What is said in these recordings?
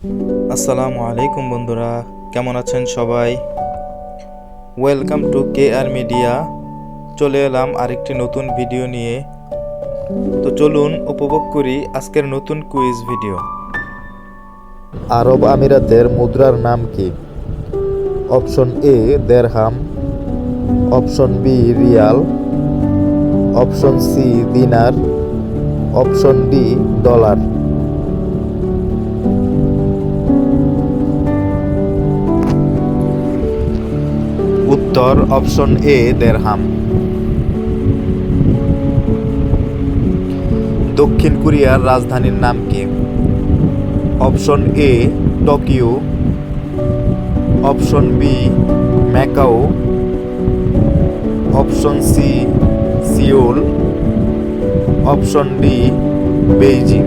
আসসালামু আলাইকুম বন্ধুরা, কেমন আছেন সবাই? Welcome to K R media. চলে এলাম আরেকটি নতুন ভিডিও নিয়ে। তো চলুন উপভোগ করি আজকের নতুন কুইজ ভিডিও। আরব আমিরাতের মুদ্রার নাম কি? Option A dirham, option B riyal, option C dinar, option D dollar. উত্তর অপশন এ দেরহাম। দক্ষিণ কোরিয়ার রাজধানীর নাম কি? Option A Tokyo, option B Macau, option C Seoul, option D Beijing.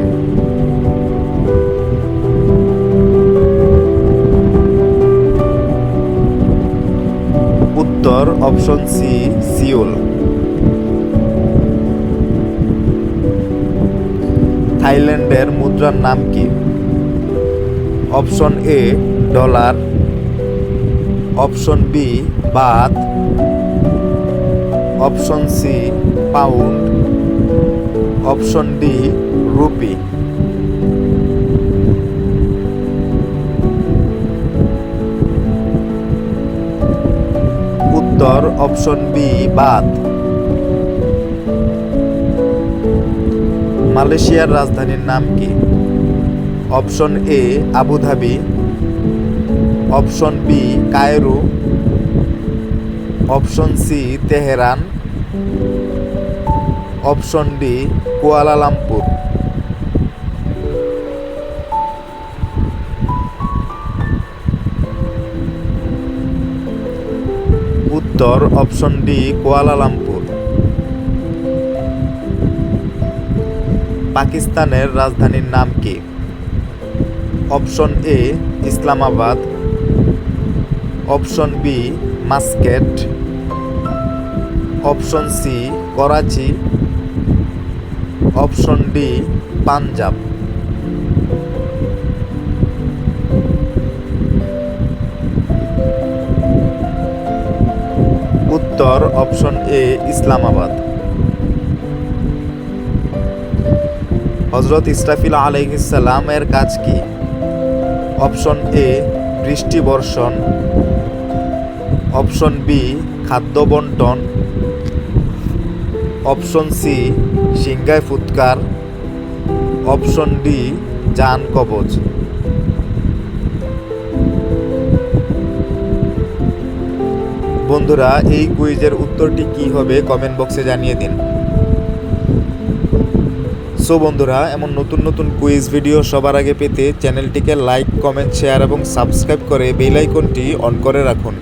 উত্তর অপশন সি সিওল। থাইল্যান্ডের মুদ্রার নাম কি? Option A dollar, option B baht, option C pound, option D rupee. উত্তর অপশন বি বাত। মালয়েশিয়ার রাজধানীর নাম কি? Option A Abu Dhabi, option B Cairo, option C Tehran, option D Kuala Lumpur. উত্তর অপশন ডি কুয়ালালামপুর। পাকিস্তানের রাজধানীর নাম কি? Option A Islamabad, option B Muscat, option C Karachi, option D Punjab. উত্তর অপশন এ ইসলামাবাদ। হযরত ইসরাফিল আলাইহিস সালামের কাজ কি? অপশন এ বৃষ্টি বর্ষণ, অপশন বি খাদ্য বন্টন, অপশন সি সিংহায় ফুৎকার, অপশন ডি জান কবজ। বন্ধুরা, এই কুইজের উত্তরটি কি হবে কমেন্ট বক্সে জানিয়ে দিন। সো বন্ধুরা, এমন নতুন নতুন কুইজ ভিডিও সবার আগে পেতে চ্যানেলটিকে লাইক, কমেন্ট, শেয়ার এবং সাবস্ক্রাইব করে বেল আইকনটি অন করে রাখুন।